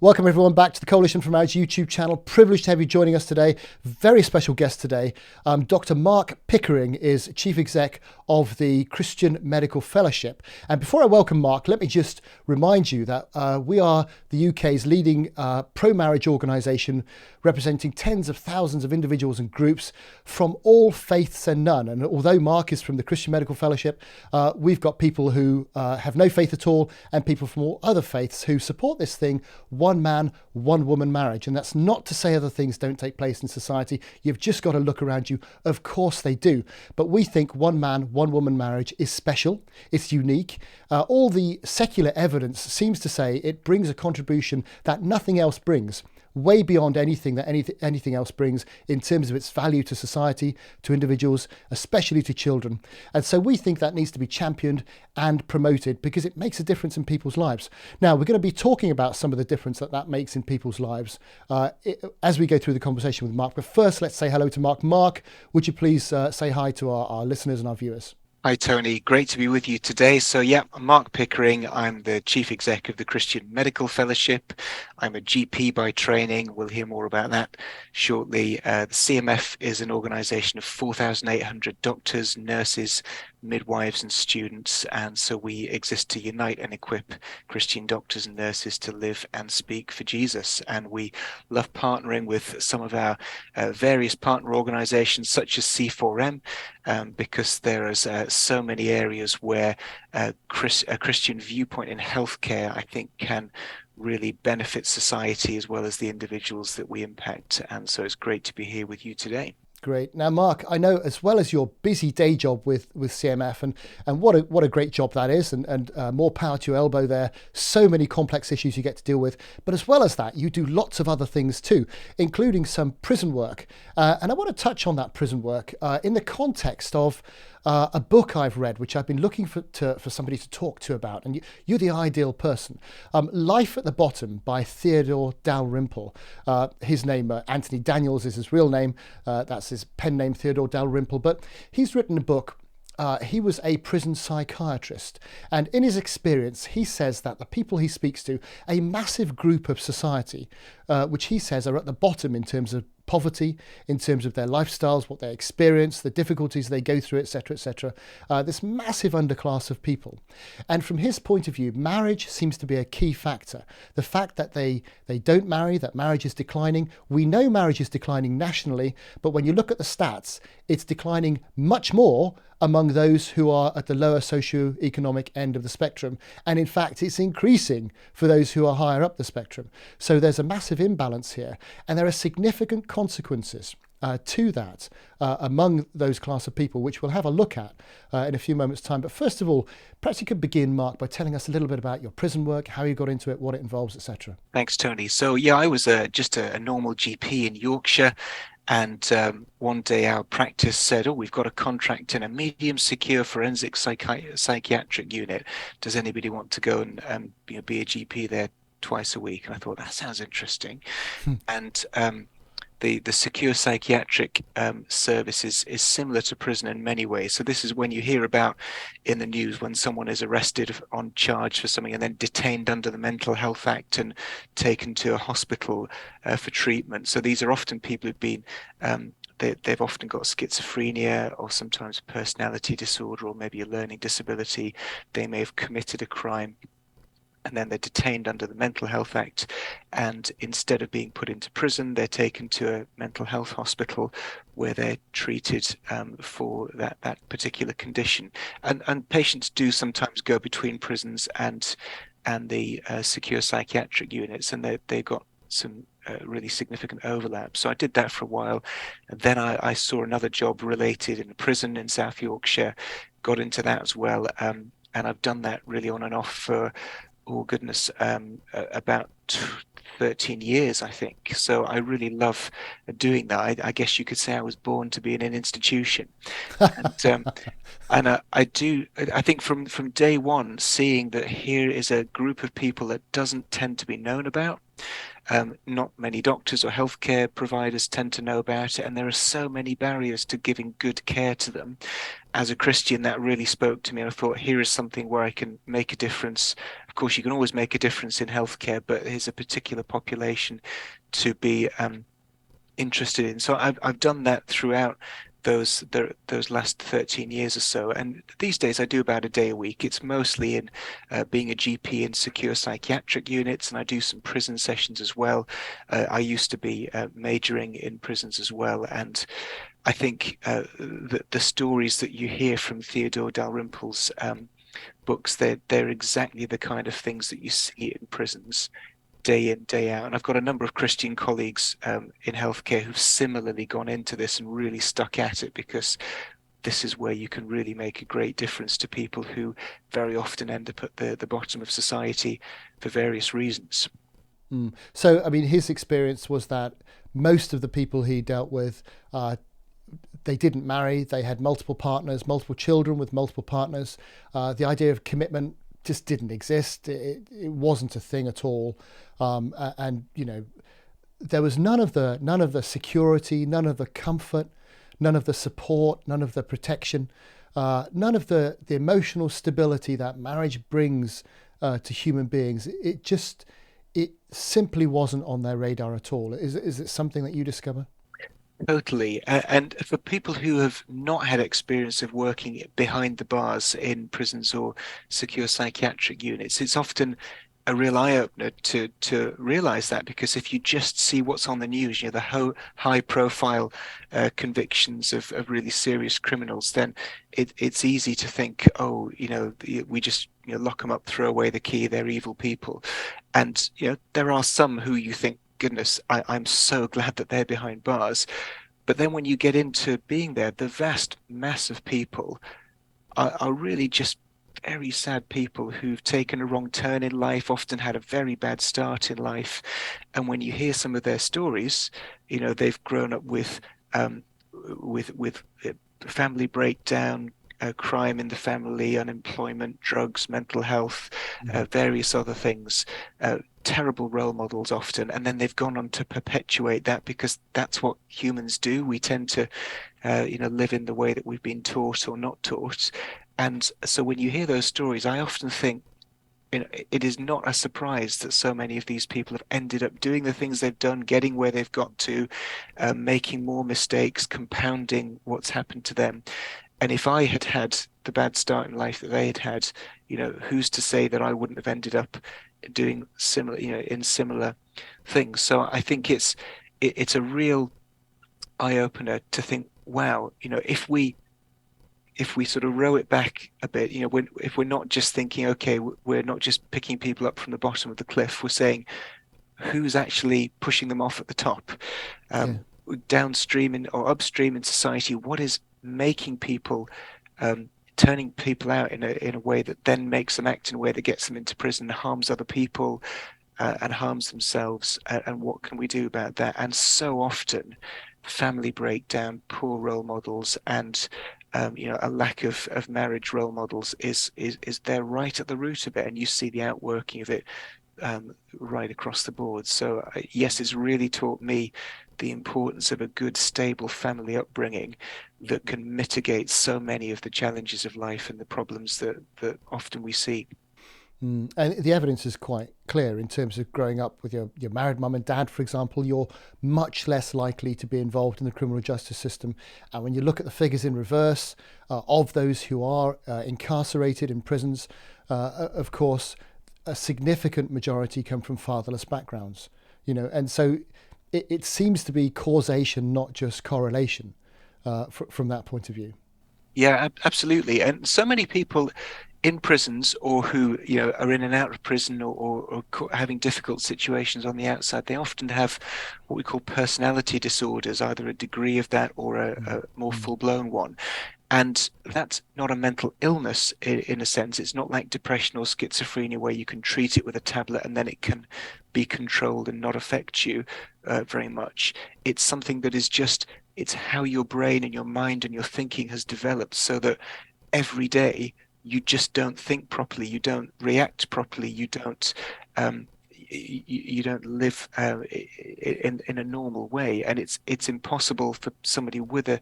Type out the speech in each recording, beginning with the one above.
Welcome everyone back to the Coalition for Marriage YouTube channel. Privileged to have you joining us today. Very special guest today. Dr. Mark Pickering is Chief Exec of the Christian Medical Fellowship. And before I welcome Mark, let me just remind you that we are the UK's leading pro-marriage organisation, representing tens of thousands of individuals and groups from all faiths and none. And although Mark is from the Christian Medical Fellowship, we've got people who have no faith at all and people from all other faiths who support this thing, one man, one woman marriage. And that's not to say other things don't take place in society. You've just got to look around you. Of course they do. But we think one man, one woman marriage is special. It's unique. All the secular evidence seems to say it brings a contribution that nothing else brings, way beyond anything that anything else brings in terms of its value to society, to individuals, especially to children. And so we think that needs to be championed and promoted because it makes a difference in people's lives. Now, we're going to be talking about some of the difference that makes in people's lives as we go through the conversation with Mark. But first, let's say hello to Mark. Mark, would you please say hi to our listeners and our viewers? Hi, Tony. Great to be with you today. So, I'm Mark Pickering. I'm the Chief Exec of the Christian Medical Fellowship. I'm a GP by training. We'll hear more about that shortly. The CMF is an organisation of 4,800 doctors, nurses, midwives and students, and so we exist to unite and equip Christian doctors and nurses to live and speak for Jesus. And we love partnering with some of our various partner organizations such as C4M, because there is so many areas where a Christian viewpoint in healthcare, I think, can really benefit society as well as the individuals that we impact. And so it's great to be here with you today. Great. Now, Mark, I know as well as your busy day job with CMF, and what a great job that is, and more power to your elbow there. So many complex issues you get to deal with. But as well as that, you do lots of other things too, including some prison work. And I want to touch on that prison work in the context of a book I've read, which I've been looking for somebody to talk to about, and you're the ideal person. Life at the Bottom by Theodore Dalrymple. His name, Anthony Daniels, is his real name. That's his pen name, Theodore Dalrymple. But he's written a book. He was a prison psychiatrist, and in his experience, he says that the people he speaks to, a massive group of society, which he says are at the bottom in terms of poverty, in terms of their lifestyles, what they experience, the difficulties they go through, etc., etc. This massive underclass of people. And from his point of view, marriage seems to be a key factor. The fact that they don't marry, that marriage is declining. We know marriage is declining nationally, but when you look at the stats, it's declining much more among those who are at the lower socio-economic end of the spectrum. And in fact, it's increasing for those who are higher up the spectrum. So there's a massive imbalance here. And there are significant consequences to that among those class of people, which we'll have a look at in a few moments' time. But first of all, perhaps you could begin, Mark, by telling us a little bit about your prison work, how you got into it, what it involves, etc. Thanks, Tony. So, I was just a normal GP in Yorkshire. And one day our practice said, we've got a contract in a medium secure forensic psychiatric unit. Does anybody want to go and be a GP there twice a week? And I thought, that sounds interesting. And the secure psychiatric service is similar to prison in many ways. So this is when you hear about in the news when someone is arrested on charge for something and then detained under the Mental Health Act and taken to a hospital for treatment. So these are often people who've been they've often got schizophrenia or sometimes personality disorder or maybe a learning disability. They may have committed a crime, and then they're detained under the Mental Health Act, and instead of being put into prison, they're taken to a mental health hospital where they're treated for that particular condition. And patients do sometimes go between prisons and the secure psychiatric units, and they've got some really significant overlap. So I did that for a while, and then I saw another job related in a prison in South Yorkshire, got into that as well, and I've done that really on and off for about 13 years, I think. So I really love doing that. I guess you could say I was born to be in an institution. And I think from day one, seeing that here is a group of people that doesn't tend to be known about, Not many doctors or healthcare providers tend to know about it, and there are so many barriers to giving good care to them. As a Christian, that really spoke to me, and I thought, here is something where I can make a difference. Of course, you can always make a difference in healthcare, but here's a particular population to be interested in. So I've done that throughout those last 13 years or so. And these days I do about a day a week. It's mostly in being a GP in secure psychiatric units, and I do some prison sessions as well. I used to be majoring in prisons as well, and I think the stories that you hear from Theodore Dalrymple's books, they're exactly the kind of things that you see in prisons day in, day out. And I've got a number of Christian colleagues in healthcare who've similarly gone into this and really stuck at it, because this is where you can really make a great difference to people who very often end up at the bottom of society for various reasons. So, I mean, his experience was that most of the people he dealt with, they didn't marry. They had multiple partners, multiple children with multiple partners. The idea of commitment just didn't exist. It wasn't a thing at all. And you know, there was none of the security, none of the comfort, none of the support, none of the protection, none of the emotional stability that marriage brings to human beings. It simply wasn't on their radar at all. Is it something that you discover? Totally. And for people who have not had experience of working behind the bars in prisons or secure psychiatric units, it's often a real eye-opener to realize that, because if you just see what's on the news, the high profile convictions of really serious criminals, then it's easy to think, oh, we just lock them up, throw away the key, they're evil people. And there are some who you think, goodness, I'm so glad that they're behind bars. But then when you get into being there, the vast mass of people are really just very sad people who've taken a wrong turn in life, often had a very bad start in life. And when you hear some of their stories, they've grown up with family breakdown, crime in the family, unemployment, drugs, mental health, various other things, terrible role models often. And then they've gone on to perpetuate that, because that's what humans do. We tend to, live in the way that we've been taught or not taught. And so when you hear those stories, I often think, it is not a surprise that so many of these people have ended up doing the things they've done, getting where they've got to, making more mistakes, compounding what's happened to them. And if I had had the bad start in life that they had had, who's to say that I wouldn't have ended up doing similar, in similar things. So I think it's a real eye opener to think, wow, if we sort of row it back a bit, if we're not just thinking, okay, we're not just picking people up from the bottom of the cliff, we're saying who's actually pushing them off at the top, Yeah. downstream or upstream in society, what is making people, turning people out in a way that then makes them act in a way that gets them into prison, harms other people, and harms themselves, and what can we do about that? And so often, family breakdown, poor role models, and a lack of marriage role models is there right at the root of it, and you see the outworking of it right across the board. So yes, it's really taught me the importance of a good, stable family upbringing that can mitigate so many of the challenges of life and the problems that often we see. And the evidence is quite clear in terms of growing up with your married mum and dad, for example. You're much less likely to be involved in the criminal justice system. And when you look at the figures in reverse of those who are incarcerated in prisons, of course, a significant majority come from fatherless backgrounds. And so it seems to be causation, not just correlation, from that point of view. Yeah, absolutely. And so many people in prisons, or who are in and out of prison, or having difficult situations on the outside, they often have what we call personality disorders, either a degree of that or a more full-blown one. And that's not a mental illness in a sense. It's not like depression or schizophrenia where you can treat it with a tablet and then it can be controlled and not affect you very much. It's something that is just, it's how your brain and your mind and your thinking has developed, so that every day you just don't think properly, you don't react properly, you don't you don't live in a normal way, and it's impossible for somebody with a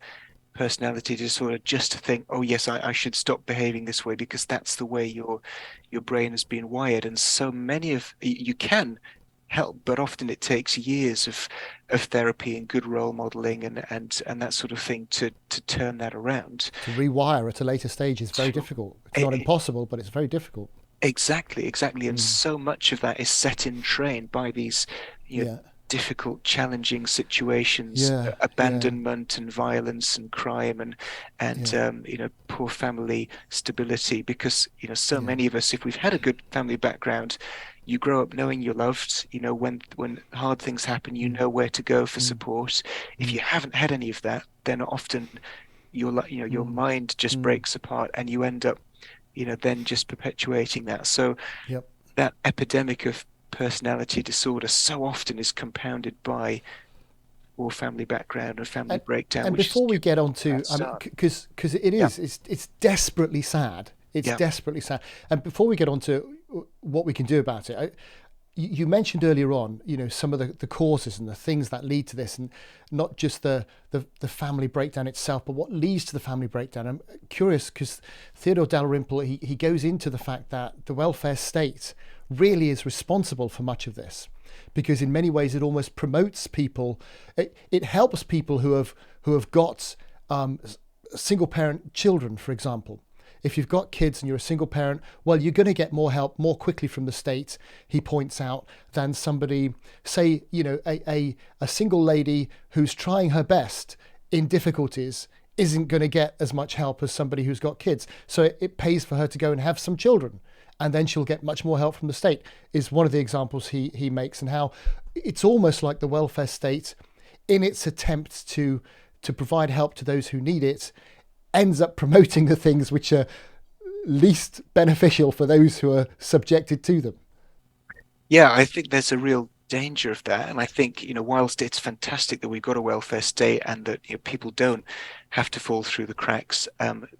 personality disorder just to think, oh yes, I should stop behaving this way because that's the way your brain has been wired. And so many of you can help, but often it takes years of therapy and good role modeling and that sort of thing to turn that around. To rewire at a later stage is very difficult. It's not impossible, but it's very difficult. Exactly. And so much of that is set in train by these, you know, Yeah. difficult, challenging situations, Yeah. Yeah. abandonment and violence and crime and Yeah. poor family stability. Because, so Yeah. many of us, if we've had a good family background, you grow up knowing you're loved. When hard things happen, you Mm. know where to go for Mm. support. If Mm. you haven't had any of that, then often your Mm. mind just Mm. breaks apart and you end up then just perpetuating that. So Yep. that epidemic of personality disorder so often is compounded by poor family background and family And breakdown, and which is before we get on a bad to, I mean, start. because it Yeah, is, it's desperately sad. It's yeah, desperately sad. And before we get on to what we can do about it, you mentioned earlier on, some of the causes and the things that lead to this, and not just the family breakdown itself, but what leads to the family breakdown. I'm curious because Theodore Dalrymple, he goes into the fact that the welfare state really is responsible for much of this, because in many ways it almost promotes people. It helps people who have got single parent children, for example. If you've got kids and you're a single parent, well, you're going to get more help more quickly from the state, he points out, than somebody, say, a single lady who's trying her best in difficulties isn't going to get as much help as somebody who's got kids. So it pays for her to go and have some children, and then she'll get much more help from the state, is one of the examples he makes, and how it's almost like the welfare state, in its attempts to provide help to those who need it, ends up promoting the things which are least beneficial for those who are subjected to them. yeah. I think there's a real danger of that, and I think whilst it's fantastic that we've got a welfare state and that people don't have to fall through the cracks,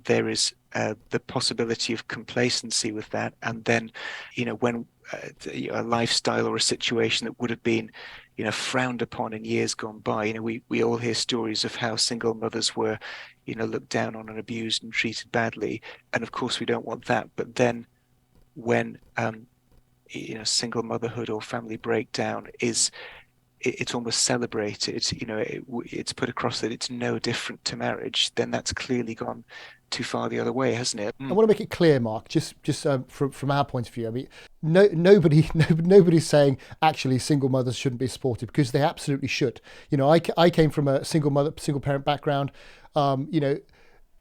there is the possibility of complacency with that, and then when a lifestyle or a situation that would have been frowned upon in years gone by. We all hear stories of how single mothers were looked down on and abused and treated badly, and of course we don't want that. But then when single motherhood or family breakdown it's almost celebrated, it's put across that it's no different to marriage, then that's clearly gone too far the other way, hasn't it? I want to make it clear, Mark, just from our point of view. I mean, nobody's saying actually single mothers shouldn't be supported, because they absolutely should. I came from a single parent background.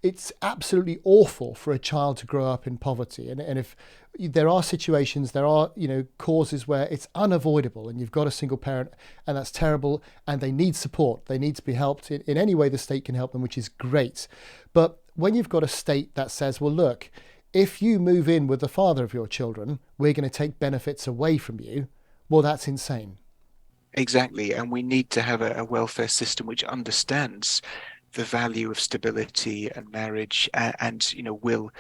It's absolutely awful for a child to grow up in poverty, and if there are situations, there are causes where it's unavoidable, and you've got a single parent, and that's terrible, and they need support, they need to be helped in any way the state can help them, which is great. But when you've got a state that says, well, look, if you move in with the father of your children, we're going to take benefits away from you, well, that's insane. Exactly, and we need to have a welfare system which understands the value of stability and marriage, and will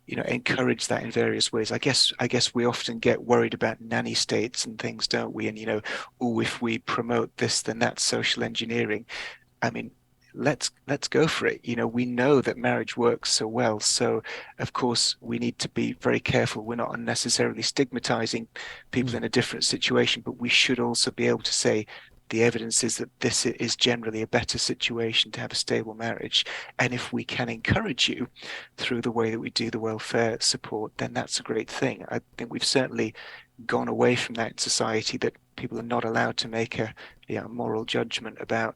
encourage that in various ways. I guess we often get worried about nanny states and things, don't we? And oh, if we promote this, then that's social engineering. I mean, let's go for it. We know that marriage works so well, so of course we need to be very careful we're not unnecessarily stigmatizing people Mm. in a different situation, but we should also be able to say the evidence is that this is generally a better situation to have a stable marriage. And if we can encourage you through the way that we do the welfare support, then that's a great thing. I think we've certainly gone away from that in society, that people are not allowed to make a moral judgment about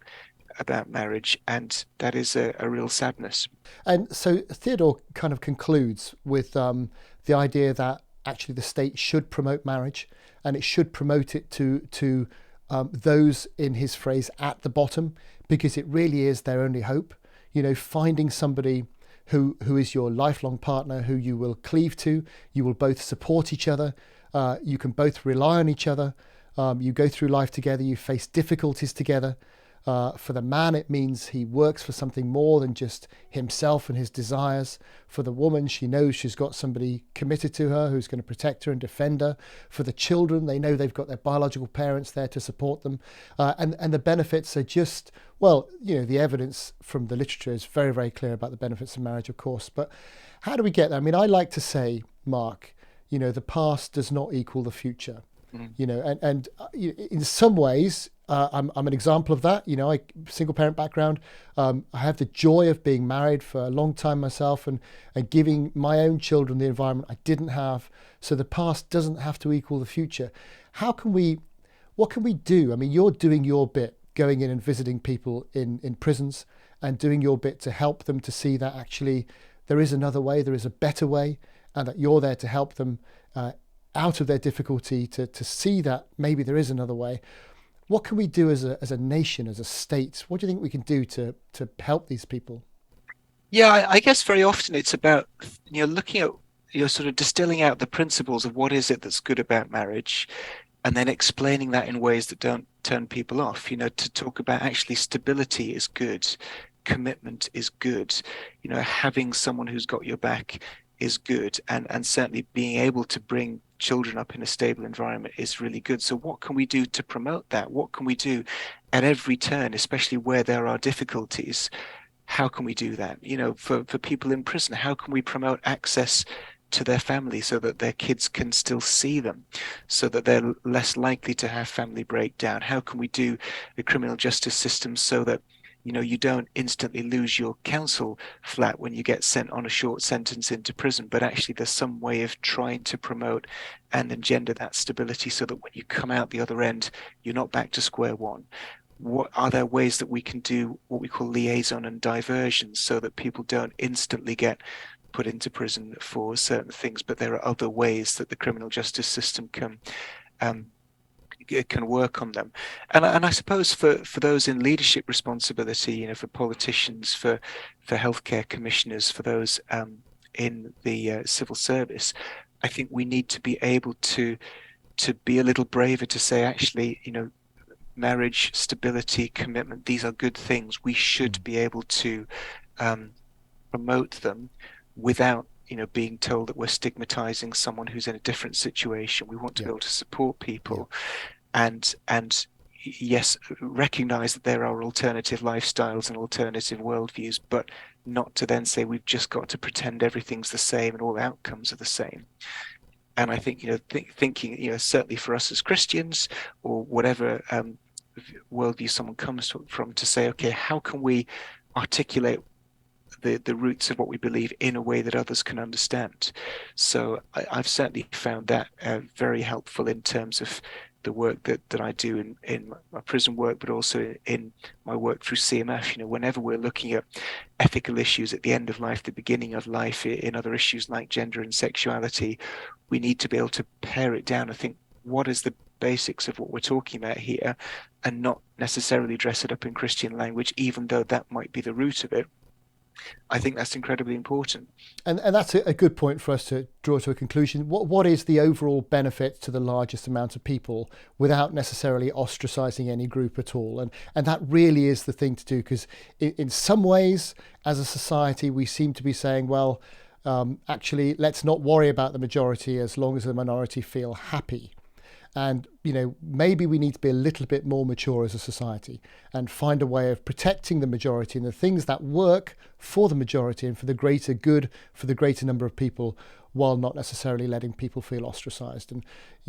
marriage, and that is a real sadness. And so Theodore kind of concludes with the idea that actually the state should promote marriage, and it should promote it to those, in his phrase, at the bottom, because it really is their only hope. Finding somebody who is your lifelong partner, who you will cleave to, you will both support each other, you can both rely on each other, you go through life together, you face difficulties together. For the man, it means he works for something more than just himself and his desires. For the woman, she knows she's got somebody committed to her who's going to protect her and defend her. For the children, they know they've got their biological parents there to support them. And the benefits are just, well, the evidence from the literature is very, very clear about the benefits of marriage, of course. But how do we get there? I mean, I like to say, Mark, the past does not equal the future. And in some ways, I'm an example of that. I single parent background. I have the joy of being married for a long time myself and giving my own children the environment I didn't have. So the past doesn't have to equal the future. What can we do? I mean, you're doing your bit, going in and visiting people in prisons and doing your bit to help them to see that actually there is another way, there is a better way, and that you're there to help them out of their difficulty, to see that maybe there is another way. What can we do as a nation, as a state? What do you think we can do to help these people? Yeah, I guess very often it's about looking at sort of distilling out the principles of what is it that's good about marriage, and then explaining that in ways that don't turn people off. To talk about actually stability is good, commitment is good, having someone who's got your back is good, and certainly being able to bring children up in a stable environment is really good. So what can we do to promote that? What can we do at every turn, especially where there are difficulties? How can we do that? For people in prison, how can we promote access to their family so that their kids can still see them, so that they're less likely to have family breakdown? How can we do the criminal justice system so that you don't instantly lose your council flat when you get sent on a short sentence into prison, but actually there's some way of trying to promote and engender that stability so that when you come out the other end, you're not back to square one. What are there ways that we can do what we call liaison and diversion so that people don't instantly get put into prison for certain things, but there are other ways that the criminal justice system can work on them. And I suppose for those in leadership responsibility, for politicians, for healthcare commissioners, for those in the civil service, I think we need to be able to be a little braver to say, actually, marriage, stability, commitment, these are good things. We should be able to promote them without being told that we're stigmatizing someone who's in a different situation. We want to be able to support people. And yes, recognize that there are alternative lifestyles and alternative worldviews, but not to then say we've just got to pretend everything's the same and all outcomes are the same. And I think, thinking, certainly for us as Christians or whatever worldview someone comes from, to say, okay, how can we articulate the roots of what we believe in a way that others can understand? So I've certainly found that very helpful in terms of the work that I do in my prison work, but also in my work through CMF. Whenever we're looking at ethical issues at the end of life, the beginning of life, in other issues like gender and sexuality, we need to be able to pare it down and think, what is the basics of what we're talking about here, and not necessarily dress it up in Christian language, even though that might be the root of it. I think that's incredibly important. And that's a good point for us to draw to a conclusion. What is the overall benefit to the largest amount of people without necessarily ostracizing any group at all? And that really is the thing to do, because in some ways, as a society, we seem to be saying, well, actually, let's not worry about the majority as long as the minority feel happy. And, maybe we need to be a little bit more mature as a society and find a way of protecting the majority and the things that work for the majority and for the greater good, for the greater number of people, while not necessarily letting people feel ostracized. And,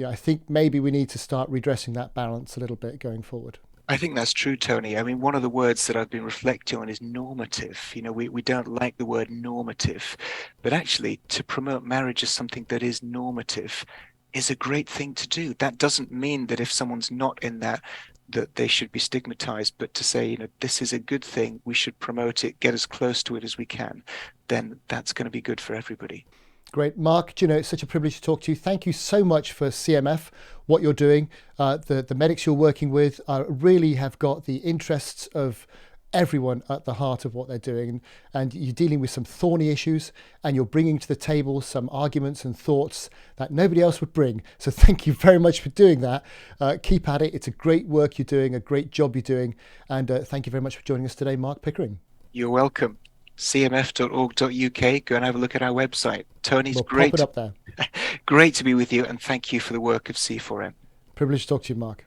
I think maybe we need to start redressing that balance a little bit going forward. I think that's true, Tony. I mean, one of the words that I've been reflecting on is normative. We don't like the word normative, but actually to promote marriage as something that is normative is a great thing to do. That doesn't mean that if someone's not in that they should be stigmatized, but to say, this is a good thing, we should promote it, get as close to it as we can, then that's going to be good for everybody. Great. Mark, it's such a privilege to talk to you. Thank you so much for CMF, what you're doing. The medics you're working with really have got the interests of everyone at the heart of what they're doing, and you're dealing with some thorny issues, and you're bringing to the table some arguments and thoughts that nobody else would bring. So thank you very much for doing that. Keep at it. It's a great work you're doing, a great job you're doing, and thank you very much for joining us today, Mark Pickering. You're welcome. cmf.org.uk. Go and have a look at our website. Tony's We'll great. pop it up there. Great to be with you, and thank you for the work of C4M. Privileged to talk to you, Mark.